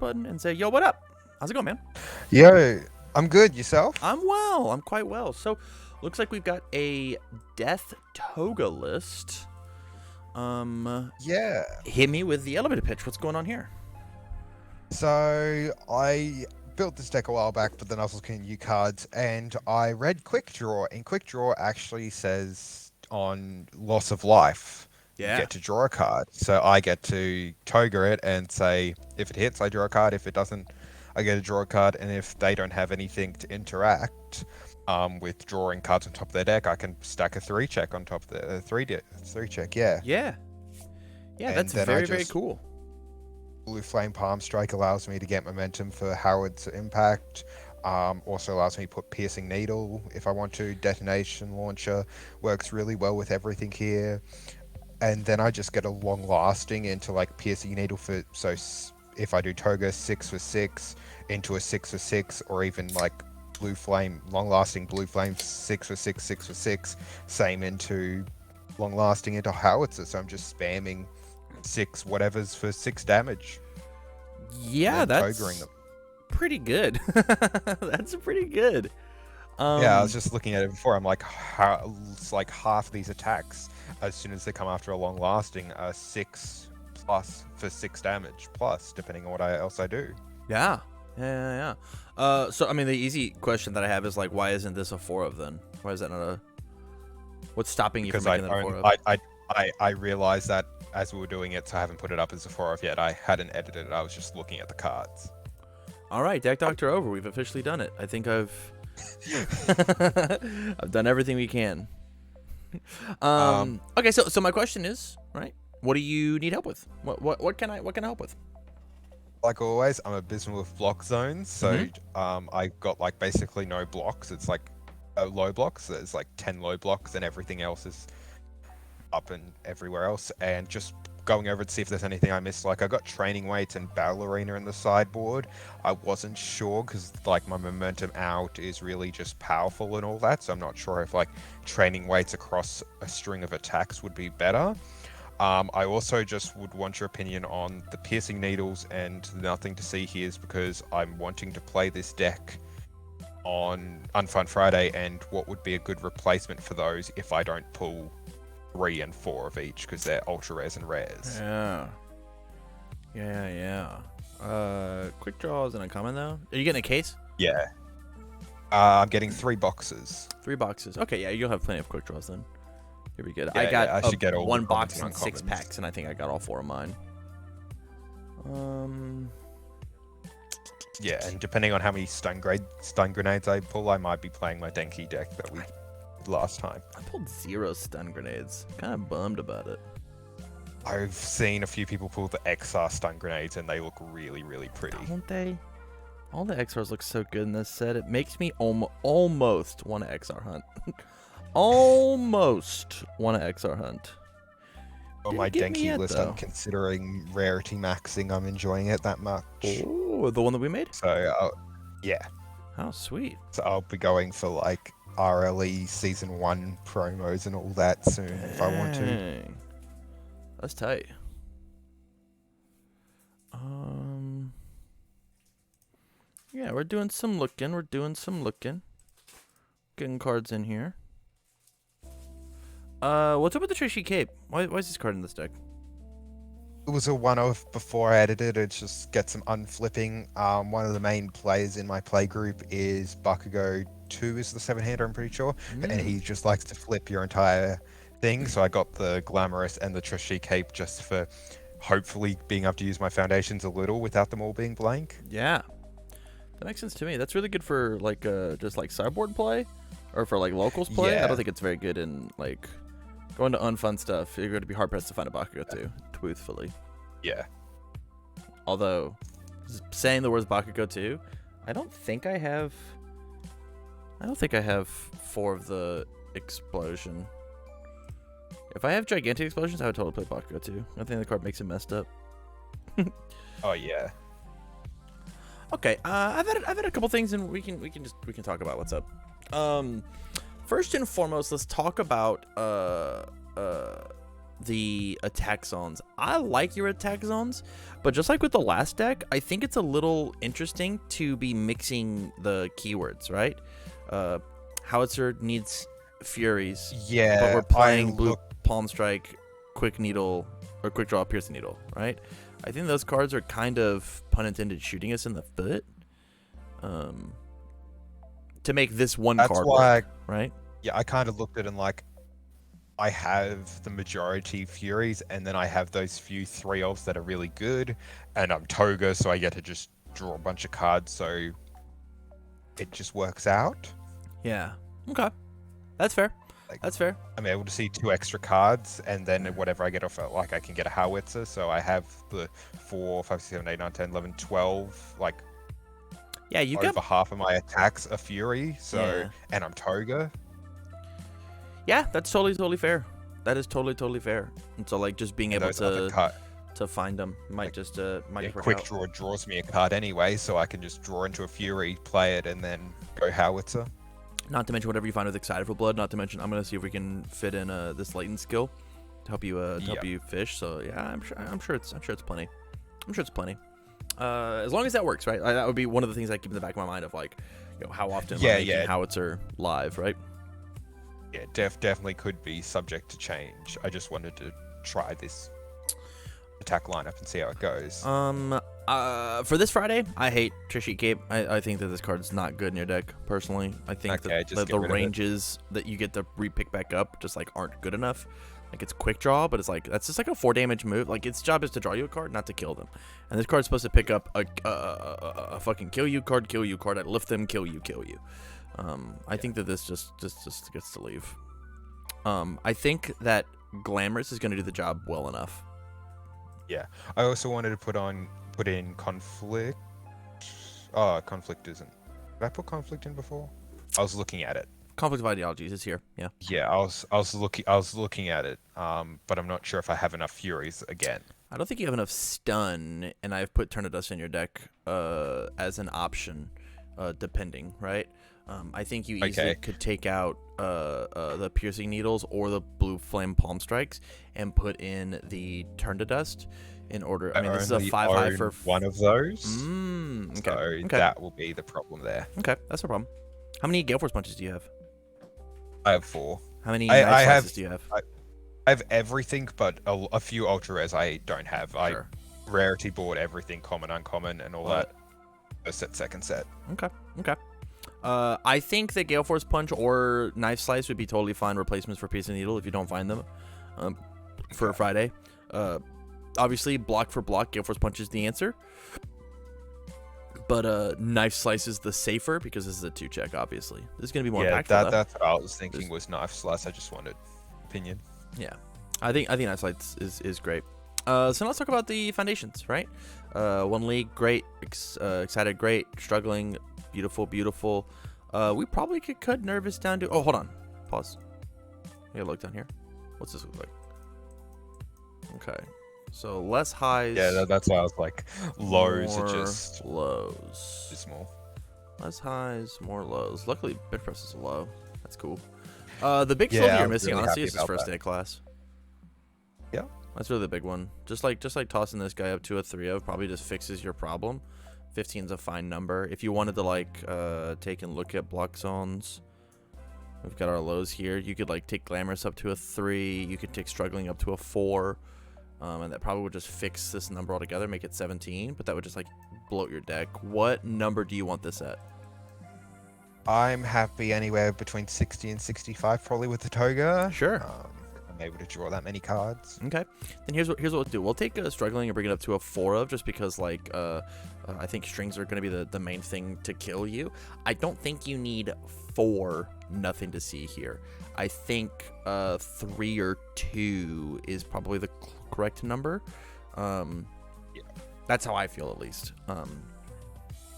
button and say, yo, what up? How's it going, man? Yo, I'm good. Yourself? I'm well. I'm quite well. So, looks like we've got a Death Toga list. Yeah. Hit me with the elevator pitch. What's going on here? So I built this deck a while back, but then I was looking at new cards, and I read Quick Draw, and Quick Draw actually says on loss of life, you get to draw a card. So I get to Toga it and say, if it hits, I draw a card. If it doesn't, I get to draw a card. And if they don't have anything to interact with drawing cards on top of their deck, I can stack a 3-check on top of the 3-check. Yeah. Yeah. Yeah, that's very cool. Blue Flame Palm Strike allows me to get momentum for Howard's impact. Also allows me to put Piercing Needle if I want to. Detonation Launcher works really well with everything here. And then I just get a long lasting into like Piercing Needle for, so if I do Toga 6 for 6 into a 6 for 6, or even like Blue Flame, long lasting Blue Flame 6 for 6, 6 for 6, same into long lasting into Howitzer. So I'm just spamming 6 whatevers for 6 damage. Yeah, that's pretty good. That's pretty good. Yeah, I was just looking at it before. I'm like, it's like half these attacks, as soon as they come after a long lasting, 6 plus for 6 damage plus, depending on what else I do. Yeah. So I mean, the easy question that I have is like, why isn't this a 4-of then? Why is that not a? What's stopping you from making that a 4-of? I realized that as we were doing it, so I haven't put it up as a 4-of yet. I hadn't edited it. I was just looking at the cards. All right, Deck Doctor over. We've officially done it. I think I've done everything we can. Okay, so my question is, right? What do you need help with? What can I help with? Like always, I'm abysmal with block zones. So I got like basically no blocks. It's like low blocks. There's like 10 low blocks, and everything else is up and everywhere else. And just going over to see if there's anything I missed. Like I got training weights and battle arena in the sideboard. I wasn't sure because like my momentum out is really just powerful and all that, so I'm not sure if like training weights across a string of attacks would be better. I also just would want your opinion on the piercing needles, and nothing to see here is because I'm wanting to play this deck on Unfun Friday, and what would be a good replacement for those if I don't pull 3 and 4 of each, because they're ultra rares and rares. Yeah. Quick Draw is an uncommon though. Are you getting a case? Yeah. I'm getting 3 boxes. 3 boxes. Okay, yeah, you'll have plenty of Quick Draws then. Here we go. Yeah, I got I should get all 1 box and uncommons. 6 packs, and I think I got all 4 of mine. Yeah, and depending on how many stun grenades I pull, I might be playing my Denki deck that we did last time. I pulled 0 stun grenades. Kind of bummed about it. I've seen a few people pull the XR stun grenades, and they look really, really pretty. Don't they? All the XRs look so good in this set. It makes me almost want to XR hunt. Almost want to XR hunt. On my Denki list, I'm considering rarity maxing. I'm enjoying it that much. Oh, the one that we made? So, yeah. Oh, sweet. So I'll be going for like RLE Season 1 promos and all that soon if I want to. That's tight. Yeah, we're doing some looking. Getting cards in here. What's up with the Trashy Cape? Why is this card in this deck? It was a one-off before I edited it. Just get some unflipping. One of the main players in my play group is Bakugo 2 is the 7-hander, I'm pretty sure. And he just likes to flip your entire thing. So I got the Glamorous and the Trashy Cape just for hopefully being able to use my foundations a little without them all being blank. Yeah. That makes sense to me. That's really good for like just like sideboard play or for like locals play. Yeah. I don't think it's very good in like going to unfun stuff. You're going to be hard pressed to find a Bakugo 2, truthfully. Yeah. Although saying the words Bakugo 2, I don't think I have 4 of the explosion. If I have gigantic explosions, I would totally play Bakugo 2. I think the card makes it messed up. Oh yeah. Okay, I've had a couple things, and we can talk about what's up. First and foremost, let's talk about the attack zones. I like your attack zones, but just like with the last deck, I think it's a little interesting to be mixing the keywords, right? Howitzer needs Furies. Yeah, but we're playing blue Palm Strike, Quick Needle, or Quick Draw, Piercing Needle, right? I think those cards are kind of, pun intended, shooting us in the foot. To make this one card work, right? Yeah, I kind of looked at it and like, I have the majority Furies, and then I have those few 3-ofs that are really good, and I'm Toga, so I get to just draw a bunch of cards, so it just works out. Yeah. Okay. That's fair. That's fair. I'm able to see 2 extra cards, and then whatever I get off, like I can get a Howitzer, so I have the 4, 5, 6, 7, 8, 9, 10, 11, 12, like yeah, you over half of my attacks are Fury, so yeah. And I'm Toga. Yeah, that's totally fair. That is totally fair. And so like just being able to find them might just work quick out. draw draws me a card anyway, so I can just draw into a Fury, play it, and then go Howitzer. Not to mention whatever you find with Excited for Blood. Not to mention I'm gonna see if we can fit in this latent skill to help you help you fish. So yeah, I'm sure it's plenty. I'm sure it's plenty. As long as that works, right? That would be one of the things I keep in the back of my mind of like, you know, how often am I making Howitzer live, right? Yeah, definitely could be subject to change. I just wanted to try this attack lineup and see how it goes. For this Friday, I hate Trishite Cape. I think that this card's not good in your deck, personally. I think that the ranges that you get to repick back up just like aren't good enough. Like it's quick draw, but it's like that's just like a 4 damage move. Like its job is to draw you a card, not to kill them. And this card's supposed to pick up a fucking kill you card. I lift them, kill you. I think that this just gets to leave. I think that Glamorous is going to do the job well enough. Yeah, I also wanted to put in Conflict. Oh, Conflict isn't. Did I put Conflict in before? I was looking at it. Conflict of Ideologies is here. Yeah. Yeah, I was looking at it. But I'm not sure if I have enough Furies again. I don't think you have enough stun, and I've put Turn to Dust in your deck as an option, depending, right? I think you easily could take out the Piercing Needles or the Blue Flame Palm Strikes and put in the Turn to Dust in order. I mean, this is a 5/5 for one of those. Okay. So that will be the problem there. Okay, that's no problem. How many Gale Force Punches do you have? I have 4. How many Knife Slices do you have? I have everything, but a few Ultra Rares I don't have. Sure. I rarity board everything, common, uncommon, and all that. First set, second set. Okay. I think that Gale Force Punch or Knife Slice would be totally fine replacements for Piercing Needle if you don't find them for a Friday. Obviously, block for block, Gale Force Punch is the answer. But Knife Slice is the safer because this is a 2-check, obviously. This is going to be more impactful. Yeah, that's what I was thinking was Knife Slice. I just wanted opinion. Yeah. I think Knife Slice is great. So now let's talk about the foundations, right? 1 league, great. Excited, great. Struggling, beautiful. We probably could cut Nervous down to... Oh, hold on. Pause. I gotta look down here. What's this look like? Okay. So less highs. Yeah, that's why I was like, lows are just lows. Dismal. Less highs, more lows. Luckily, bid press is low. That's cool. The big silver you're missing, really honestly, is his first day of class. Yeah. That's really the big one. Just like tossing this guy up to a 3-of probably just fixes your problem. 15 is a fine number. If you wanted to like take and look at block zones, we've got our lows here. You could like take Glamorous up to a 3. You could take Struggling up to a 4. And that probably would just fix this number altogether, make it 17, but that would just like bloat your deck. What number do you want this at? I'm happy anywhere between 60 and 65, probably with the Toga. Sure. I'm able to draw that many cards. Okay. Then here's what we'll do. We'll take Struggling and bring it up to a 4-of, just because like I think strings are going to be the main thing to kill you. I don't think you need 4 nothing to see here. I think 3 or 2 is probably the correct number. Yeah. That's how I feel, at least.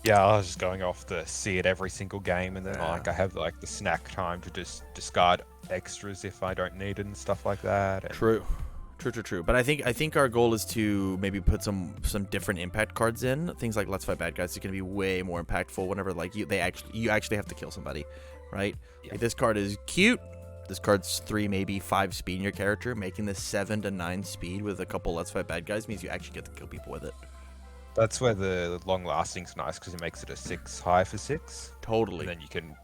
Yeah, I was just going off the see it every single game, and then like I have like the snack time to just discard extras if I don't need it and stuff like that. And... True. But I think our goal is to maybe put some different impact cards in. Things like Let's Fight Bad Guys is going to be way more impactful whenever like you actually have to kill somebody, right? Yeah. Like, this card is cute. This card's 3, maybe 5 speed in your character. Making this 7 to 9 speed with a couple Let's Fight Bad Guys means you actually get to kill people with it. That's where the long lasting's nice because it makes it a 6 high for 6. Totally. And then you can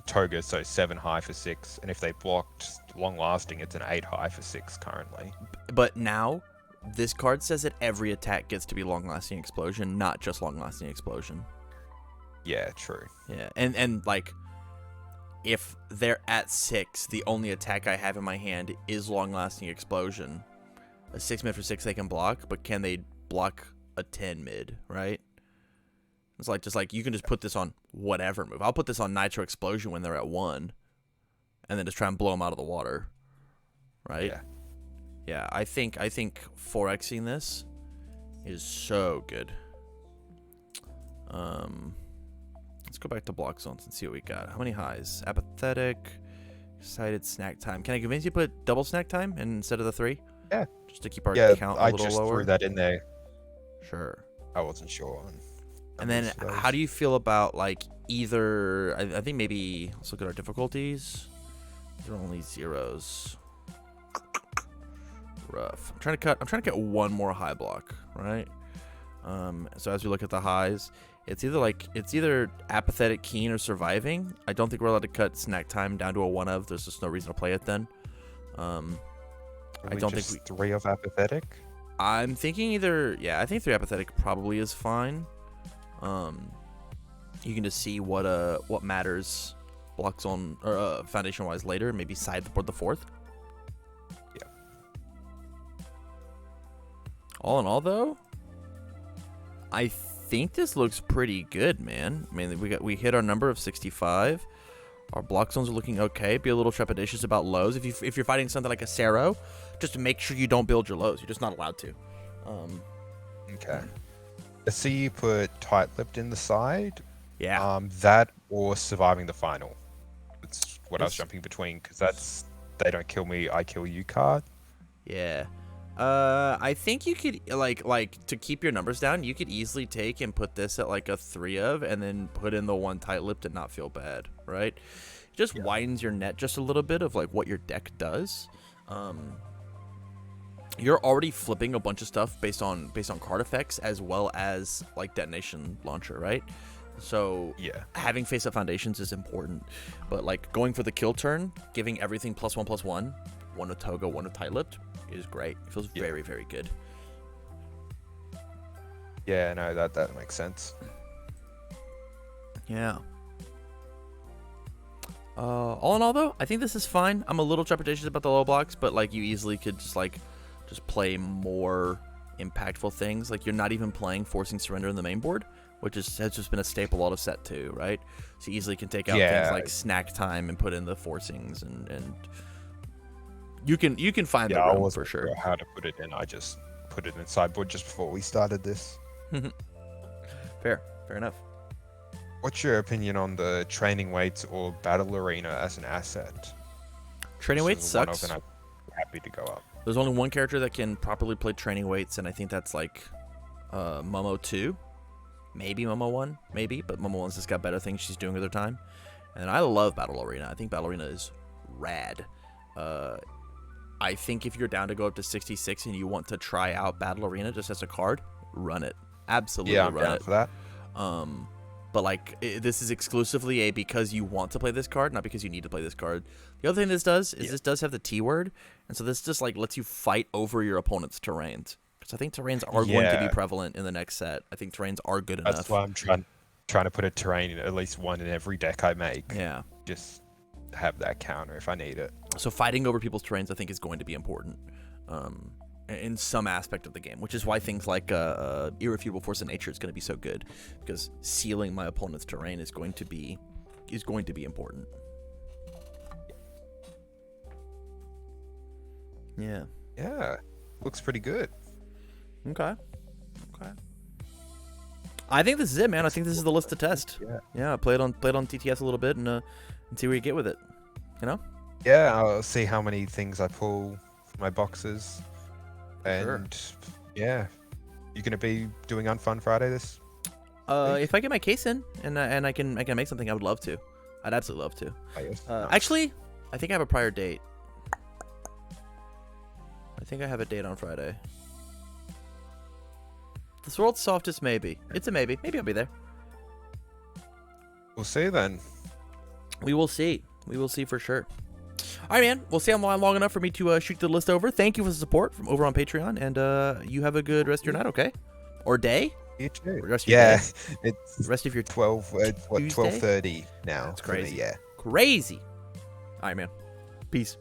Toga, so 7 high for 6. And if they blocked long lasting, it's an 8 high for 6 currently. But now, this card says that every attack gets to be long lasting explosion, not just long lasting explosion. Yeah, true. Yeah, and like, if they're at 6, the only attack I have in my hand is long-lasting explosion. A 6 mid for 6 they can block, but can they block a 10 mid, right? It's like, just like, you can just put this on whatever move. I'll put this on Nitro Explosion when they're at 1, and then just try and blow them out of the water, right? Yeah. Yeah, I think 4Xing this is so good. Let's go back to block zones and see what we got. How many highs? Apathetic, excited, snack time. Can I convince you to put double snack time instead of the 3? Yeah. Just to keep our count a little lower? I just threw that in there. Sure. I wasn't sure on. And then how do you feel about, like, either... I think maybe... Let's look at our difficulties. They're only 0s. Rough. I'm trying to get one more high block, right? So as we look at the highs... It's either apathetic, keen, or surviving. I don't think we're allowed to cut snack time down to a 1 of. There's just no reason to play it then. I don't think 3 of apathetic. I'm thinking either. Yeah, I think 3 apathetic probably is fine. You can just see what matters, blocks on or foundation wise later. Maybe sideboard the 4th. Yeah. All in all, though, I think this looks pretty good, man. I mean, we hit our number of 65. Our block zones are looking okay. Be a little trepidatious about lows. If you're fighting something like a Sero, just make sure you don't build your lows. You're just not allowed to. Okay. I see you put tight-lipped in the side. Yeah. That or surviving the final. That's what I was jumping between because that's they don't kill me, I kill you card. Yeah. I think you could like to keep your numbers down. You could easily take and put this at like a 3 of, and then put in the 1 tight-lipped and not feel bad, right? It just widens your net just a little bit of like what your deck does. You're already flipping a bunch of stuff based on card effects as well as like detonation launcher, right? So yeah, having face-up foundations is important, but like going for the kill turn, giving everything +1/+1, 1 of Toga, 1 of tight-lipped is great. It feels very, very good. Yeah, no, that makes sense. Yeah. All in all, though, I think this is fine. I'm a little trepidatious about the low blocks, but like you easily could just play more impactful things. Like you're not even playing Forcing Surrender in the main board, which has just been a staple out of set 2, right? So you easily can take out things like snack time and put in the forcings, and you can find the room for sure. How to put it in? I just put it in sideboard just before we started this. Fair enough. What's your opinion on the training weights or battle arena as an asset? Training weights sucks. And I'm happy to go up. There's only one character that can properly play training weights, and I think that's like Momo 2, maybe Momo 1, maybe, but Momo 1's just got better things she's doing with her time. And I love battle arena. I think battle arena is rad. I think if you're down to go up to 66 and you want to try out battle arena just as a card, run it. Absolutely, yeah, I'm run down it for that. But like this is exclusively a because you want to play this card, not because you need to play this card. The other thing this does is this does have the T word, and so this just like lets you fight over your opponent's terrains. Because I think terrains are going to be prevalent in the next set. I think terrains are good enough. That's why I'm trying to put a terrain in at least one in every deck I make. Yeah. Just have that counter if I need it. So fighting over people's terrains I think is going to be important. In some aspect of the game, which is why things like Irrefutable Force of Nature is going to be so good, because sealing my opponent's terrain is going to be important. Yeah, looks pretty good. Okay. I think this is it, man. I think this is the list to test. Yeah. Play it on TTS a little bit and see where you get with it. You know? Yeah, I'll see how many things I pull from my boxes. And yeah, you gonna be doing Unfun Friday this week? If I get my case in and I can make something, I would love to. I'd absolutely love to. Nice. Actually, I think I have a prior date. I think I have a date on Friday. This world's softest maybe. It's a maybe. Maybe I'll be there. We'll see then. We will see. We will see for sure. All right, man. We'll see I'm long enough for me to shoot the list over. Thank you for the support from over on Patreon, and you have a good rest of your night, okay? Or day? You too. Rest of your day? It's rest of your 12:30 now. That's crazy. Me, yeah. Crazy. All right, man. Peace.